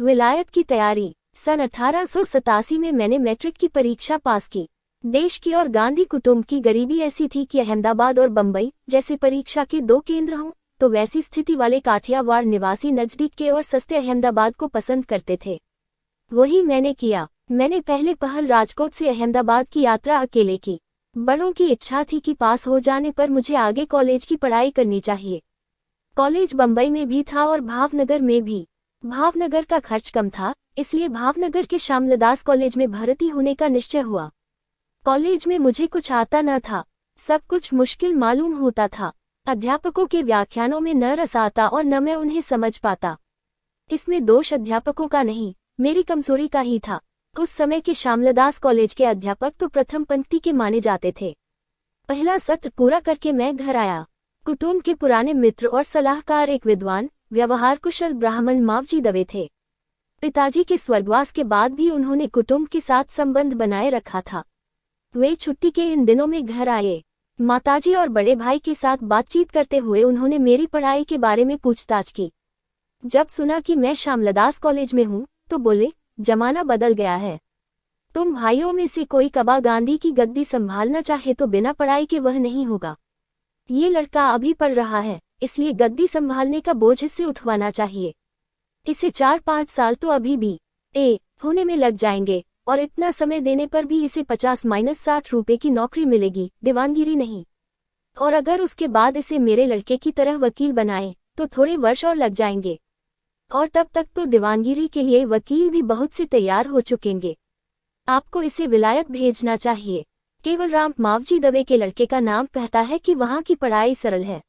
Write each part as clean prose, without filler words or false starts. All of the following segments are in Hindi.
विलायत की तैयारी। सन 1887 में मैंने मैट्रिक की परीक्षा पास की। देश की और गांधी कुटुंब की गरीबी ऐसी थी कि अहमदाबाद और बम्बई जैसे परीक्षा के 2 केंद्र हों, तो वैसी स्थिति वाले काठियावाड़ निवासी नजदीक के और सस्ते अहमदाबाद को पसंद करते थे। वही मैंने किया। मैंने पहले पहल राजकोट से अहमदाबाद की यात्रा अकेले की। बड़ों की इच्छा थी कि पास हो जाने पर मुझे आगे कॉलेज की पढ़ाई करनी चाहिए। कॉलेज बम्बई में भी था और भावनगर में भी। भावनगर का खर्च कम था, इसलिए भावनगर के श्यामलदास कॉलेज में भर्ती होने का निश्चय हुआ। कॉलेज में मुझे कुछ आता न था, सब कुछ मुश्किल मालूम होता था। अध्यापकों के व्याख्यानों में न रस आता और न मैं उन्हें समझ पाता। इसमें दोष अध्यापकों का नहीं, मेरी कमजोरी का ही था। उस समय के श्यामलदास कॉलेज के अध्यापक तो प्रथम पंक्ति के माने जाते थे। पहला सत्र पूरा करके मैं घर आया। कुटुंब के पुराने मित्र और सलाहकार एक विद्वान, व्यवहार कुशल ब्राह्मण मावजी दवे थे। पिताजी के स्वर्गवास के बाद भी उन्होंने कुटुंब के साथ संबंध बनाए रखा था। वे छुट्टी के इन दिनों में घर आए। माताजी और बड़े भाई के साथ बातचीत करते हुए उन्होंने मेरी पढ़ाई के बारे में पूछताछ की। जब सुना कि मैं श्यामलदास कॉलेज में हूँ, तो बोले, जमाना बदल गया है। तुम भाइयों में से कोई कबा गांधी की गद्दी संभालना चाहे तो बिना पढ़ाई के वह नहीं होगा। ये लड़का अभी पढ़ रहा है, इसलिए गद्दी संभालने का बोझ इससे उठवाना चाहिए। इसे 4-5 साल तो अभी भी होने में लग जाएंगे, और इतना समय देने पर भी इसे 50-60 रुपए की नौकरी मिलेगी, दीवानगिरी नहीं। और अगर उसके बाद इसे मेरे लड़के की तरह वकील बनाए तो थोड़े वर्ष और लग जाएंगे, और तब तक तो दीवानगिरी के लिए वकील भी बहुत से तैयार हो चुकेंगे। आपको इसे विलायत भेजना चाहिए। केवलराम मावजी दवे के लड़के का नाम कहता है कि वहाँ की पढ़ाई सरल है।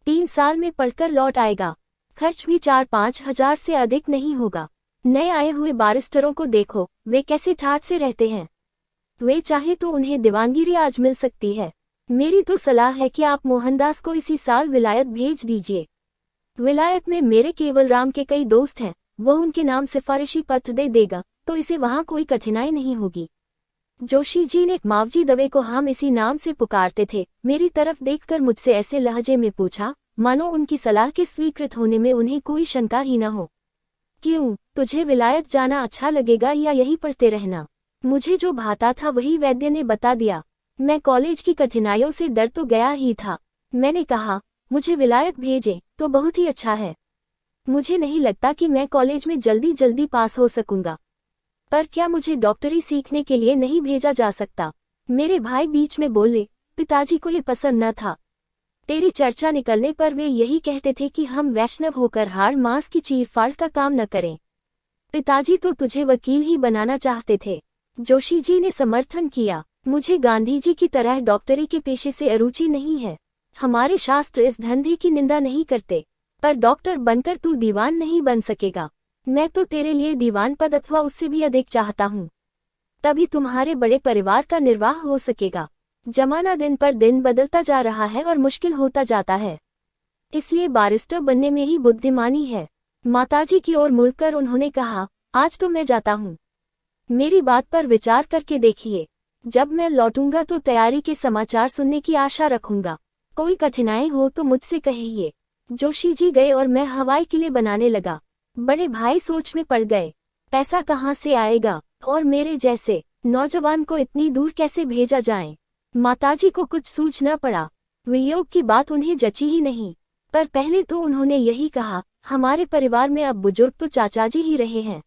3 साल में पढ़कर लौट आएगा। खर्च भी 4-5 हजार से अधिक नहीं होगा। नए आए हुए बारिस्टरों को देखो, वे कैसे ठाठ से रहते हैं। वे चाहे तो उन्हें दीवानगिरी आज मिल सकती है। मेरी तो सलाह है कि आप मोहनदास को इसी साल विलायत भेज दीजिए। विलायत में मेरे केवलराम के कई दोस्त हैं, वो उनके नाम सिफारिशी पत्र दे देगा, तो इसे वहाँ कोई कठिनाई नहीं होगी। जोशी जी ने मावजी दवे को हम इसी नाम से पुकारते थे, मेरी तरफ देखकर मुझसे ऐसे लहजे में पूछा, मानो उनकी सलाह के स्वीकृत होने में उन्हें कोई शंका ही न हो। क्यों, तुझे विलायत जाना अच्छा लगेगा या यही पढ़ते रहना? मुझे जो भाता था वही वैद्य ने बता दिया। मैं कॉलेज की कठिनाइयों से डर तो गया ही था। मैंने कहा, मुझे विलायत भेजें तो बहुत ही अच्छा है। मुझे नहीं लगता कि मैं कॉलेज में जल्दी जल्दी पास हो सकूंगा। पर क्या मुझे डॉक्टरी सीखने के लिए नहीं भेजा जा सकता? मेरे भाई बीच में बोले, पिताजी को ये पसंद न था। तेरी चर्चा निकलने पर वे यही कहते थे कि हम वैष्णव होकर हाड़ मांस की चीरफाड़ का काम न करें। पिताजी तो तुझे वकील ही बनाना चाहते थे। जोशी जी ने समर्थन किया। मुझे गांधी जी की तरह डॉक्टरी के पेशे से अरुचि नहीं है। हमारे शास्त्र इस धंधे की निंदा नहीं करते, पर डॉक्टर बनकर तू दीवान नहीं बन सकेगा। मैं तो तेरे लिए दीवान पद अथवा उससे भी अधिक चाहता हूँ, तभी तुम्हारे बड़े परिवार का निर्वाह हो सकेगा। जमाना दिन पर दिन बदलता जा रहा है और मुश्किल होता जाता है, इसलिए बारिस्टर बनने में ही बुद्धिमानी है। माताजी की ओर मुड़कर उन्होंने कहा, आज तो मैं जाता हूँ। मेरी बात पर विचार करके देखिए। जब मैं लौटूंगा तो तैयारी के समाचार सुनने की आशा रखूंगा। कोई कठिनाई हो तो मुझसे कहिए। जोशी जी गए और मैं हवाई किले बनाने लगा। बड़े भाई सोच में पड़ गए, पैसा कहाँ से आएगा और मेरे जैसे नौजवान को इतनी दूर कैसे भेजा जाए। माताजी को कुछ सूझ न पड़ा। वियोग की बात उन्हें जची ही नहीं, पर पहले तो उन्होंने यही कहा, हमारे परिवार में अब बुजुर्ग तो चाचाजी ही रहे हैं,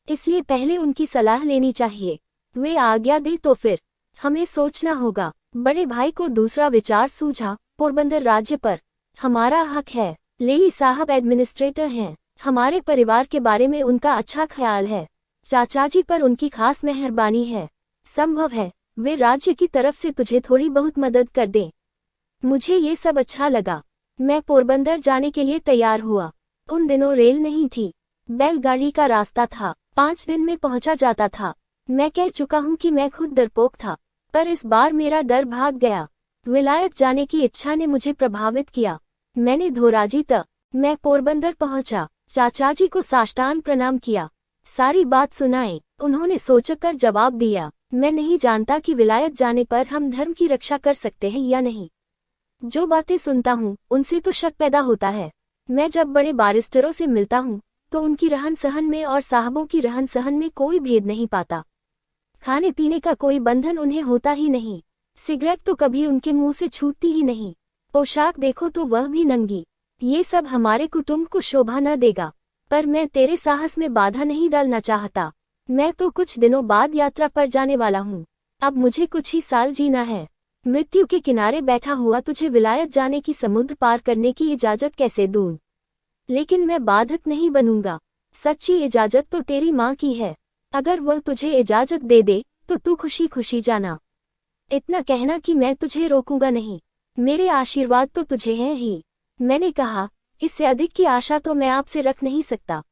इसलिए पहले उनकी सलाह लेनी चाहिए। वे आज्ञा दे तो फिर हमें सोचना होगा। बड़े भाई को दूसरा विचार सूझा, पोरबंदर राज्य पर हमारा हक है। लेली साहब एडमिनिस्ट्रेटर हैं, हमारे परिवार के बारे में उनका अच्छा ख्याल है। चाचाजी पर उनकी खास मेहरबानी है। संभव है वे राज्य की तरफ से तुझे थोड़ी बहुत मदद कर दें। मुझे ये सब अच्छा लगा। मैं पोरबंदर जाने के लिए तैयार हुआ। उन दिनों रेल नहीं थी, बैलगाड़ी का रास्ता था, 5 दिन में पहुंचा जाता था। मैं कह चुका हूँ कि मैं खुद डरपोक था, पर इस बार मेरा डर भाग गया। विलायत जाने की इच्छा ने मुझे प्रभावित किया। मैंने धोराजी तक मैं पोरबंदर पहुंचा। चाचाजी को साष्टांग प्रणाम किया, सारी बात सुनाई। उन्होंने सोचकर जवाब दिया, मैं नहीं जानता कि विलायत जाने पर हम धर्म की रक्षा कर सकते हैं या नहीं। जो बातें सुनता हूँ उनसे तो शक पैदा होता है। मैं जब बड़े बारिस्टरों से मिलता हूँ तो उनकी रहन सहन में और साहबों की रहन सहन में कोई भेद नहीं पाता। खाने पीने का कोई बंधन उन्हें होता ही नहीं, सिगरेट तो कभी उनके मुंह से छूटती ही नहीं, पोशाक देखो तो वह भी नंगी। ये सब हमारे कुटुंब को शोभा न देगा, पर मैं तेरे साहस में बाधा नहीं डालना चाहता। मैं तो कुछ दिनों बाद यात्रा पर जाने वाला हूँ। अब मुझे कुछ ही साल जीना है। मृत्यु के किनारे बैठा हुआ तुझे विलायत जाने की समुद्र पार करने की इजाजत कैसे दूं? लेकिन मैं बाधक नहीं बनूंगा। सच्ची इजाजत तो तेरी माँ की है। अगर वह तुझे इजाजत दे दे तो तू खुशी खुशी जाना। इतना कहना कि मैं तुझे रोकूंगा नहीं। मेरे आशीर्वाद तो तुझे हैं ही। मैंने कहा, इससे अधिक की आशा तो मैं आपसे रख नहीं सकता।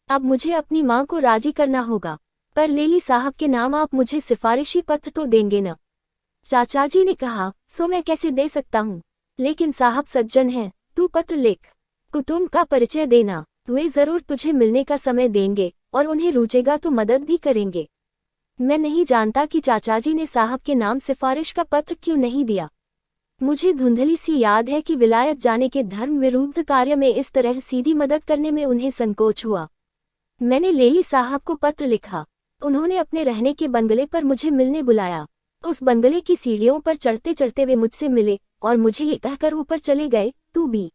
अब मुझे अपनी माँ को राजी करना होगा, पर लेली साहब के नाम आप मुझे सिफारिशी पत्र तो देंगे न? चाचा जी ने कहा, सो मैं कैसे दे सकता हूँ, लेकिन साहब सज्जन हैं, तू पत्र लिख, कुटुंब का परिचय देना, वे जरूर तुझे मिलने का समय देंगे और उन्हें रुचेगा तो मदद भी करेंगे। मैं नहीं जानता कि चाचाजी ने साहब के नाम सिफारिश का पत्र क्यों नहीं दिया। मुझे धुंधली सी याद है कि विलायत जाने के धर्म विरुद्ध कार्य में इस तरह सीधी मदद करने में उन्हें संकोच हुआ। मैंने लेली साहब को पत्र लिखा। उन्होंने अपने रहने के बंगले पर मुझे मिलने बुलाया। उस बंगले की सीढ़ियों पर चढ़ते चढ़ते वे मुझसे मिले और मुझे ये कहकर ऊपर चले गए, तू भी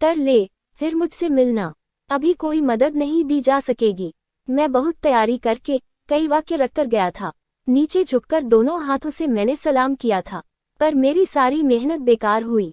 कर ले, फिर मुझसे मिलना। अभी कोई मदद नहीं दी जा सकेगी। मैं बहुत तैयारी करके कई वाक्य रखकर गया था। नीचे झुककर दोनों हाथों से मैंने सलाम किया था, पर मेरी सारी मेहनत बेकार हुई।